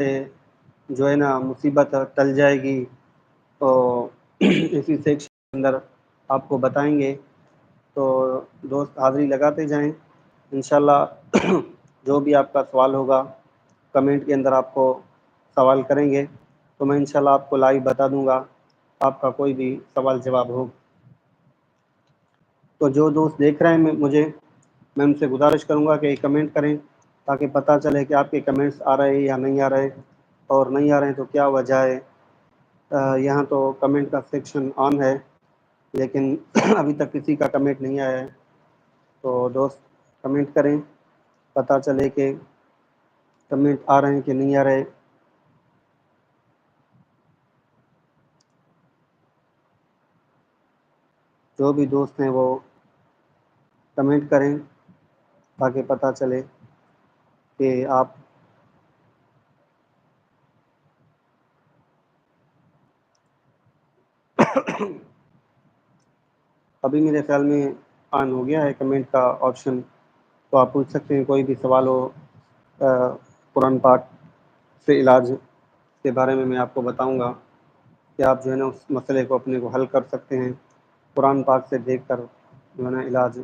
جو ہے نا مصیبت ٹل جائے گی، تو اسی سیکشن کے اندر آپ کو بتائیں گے. تو دوست حاضری لگاتے جائیں. انشاءاللہ جو بھی آپ کا سوال ہوگا کمنٹ کے اندر آپ کو سوال کریں گے تو میں انشاءاللہ آپ کو لائیو بتا دوں گا آپ کا کوئی بھی سوال جواب ہو. تو جو دوست دیکھ رہے ہیں مجھے، میں ان سے گزارش کروں گا کہ کمنٹ کریں تاکہ پتہ چلے کہ آپ کے کمنٹس آ رہے ہیں یا نہیں آ رہے، اور نہیں آ رہے ہیں تو کیا وجہ ہے. یہاں تو کمنٹ کا سیکشن آن ہے لیکن ابھی تک کسی کا کمنٹ نہیں آیا ہے. تو دوست کمنٹ کریں، پتہ چلے کہ کمنٹ آ رہے ہیں کہ نہیں آ رہے. جو بھی دوست ہیں وہ کمنٹ کریں تاکہ پتہ چلے کہ آپ ابھی میرے خیال میں آن ہو گیا ہے کمنٹ کا آپشن. تو آپ پوچھ سکتے ہیں کوئی بھی سوال ہو قرآن پاک سے علاج کے بارے میں آپ کو بتاؤں گا کہ آپ جو ہے نا اس مسئلے کو اپنے کو حل کر سکتے ہیں. قرآن پاک سے دیکھ کر جو ہے نا علاج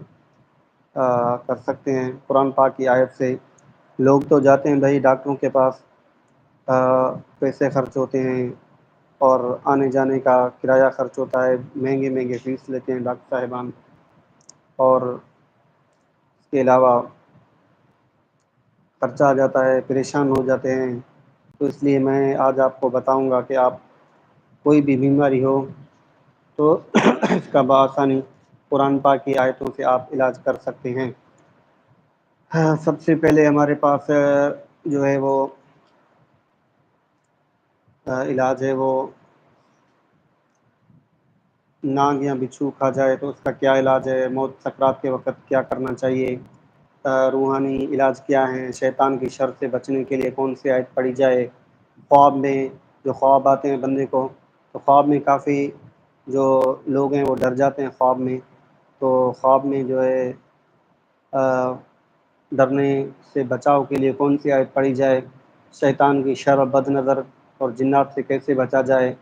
کر سکتے ہیں. قرآن پاک کی آیت سے لوگ تو جاتے ہیں بھائی ڈاکٹروں کے پاس، پیسے خرچ ہوتے ہیں اور آنے جانے کا کرایہ خرچ ہوتا ہے، مہنگے مہنگے فیس لیتے ہیں ڈاکٹر صاحبان، اور اس کے علاوہ خرچہ آ جاتا ہے، پریشان ہو جاتے ہیں. تو اس لیے میں آج آپ کو بتاؤں گا کہ آپ کوئی بھی بیماری ہو تو اس کا بآسانی قرآن پاک کی آیتوں سے آپ علاج کر سکتے ہیں. سب سے پہلے ہمارے پاس جو ہے وہ علاج ہے، وہ ناگ یا بچھو کھا جائے تو اس کا کیا علاج ہے، موت سکرات کے وقت کیا کرنا چاہیے، روحانی علاج کیا ہیں، شیطان کی شر سے بچنے کے لیے کون سی آیت پڑھی جائے، خواب میں جو خواب آتے ہیں بندے کو، تو خواب میں کافی جو لوگ ہیں وہ ڈر جاتے ہیں خواب میں. تو خواب میں جو ہے ڈرنے سے بچاؤ کے لیے کون سی آیت پڑھی جائے، شیطان کی شر، بد نظر اور جنات سے کیسے بچا جائے.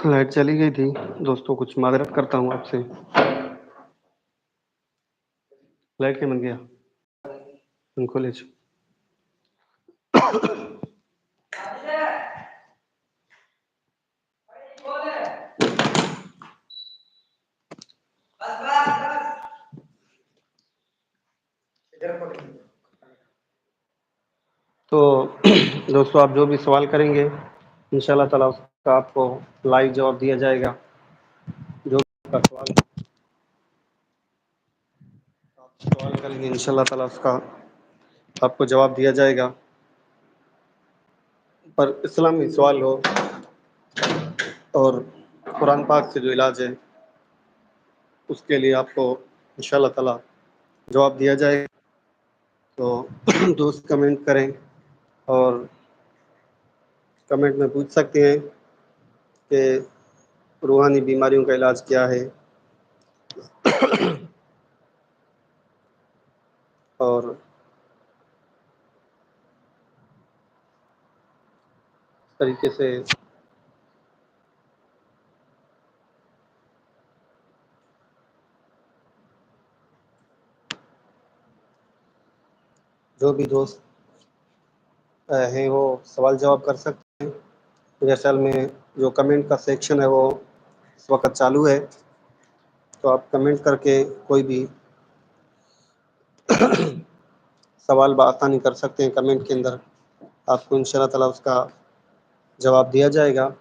لائٹ چلی گئی تھی دوستوں، کچھ معذرت کرتا ہوں آپ سے. لائٹ کے من گیا پنکھو لے چو. تو دوستو آپ جو بھی سوال کریں گے ان شاء اللہ تعالیٰ اس کا آپ کو لائیو جواب دیا جائے گا. جو بھی آپ کا سوال کریں گے ان شاء اللہ تعالیٰ اس کا آپ کو جواب دیا جائے گا. پر اسلامی سوال ہو اور قرآن پاک سے جو علاج ہے اس کے لیے آپ کو ان شاء اللہ تعالیٰ جواب دیا جائے. تو دوست کمنٹ کریں اور کمنٹ میں پوچھ سکتے ہیں کہ روحانی بیماریوں کا علاج کیا ہے، اور اس طریقے سے جو بھی دوست ہیں وہ سوال جواب کر سکتے ہیں. میرے خیال میں جو کمنٹ کا سیکشن ہے وہ اس وقت چالو ہے، تو آپ کمنٹ کر کے کوئی بھی سوال بآسانی کر سکتے ہیں. کمنٹ کے اندر آپ کو ان شاء اللہ تعالیٰ اس کا جواب دیا جائے گا۔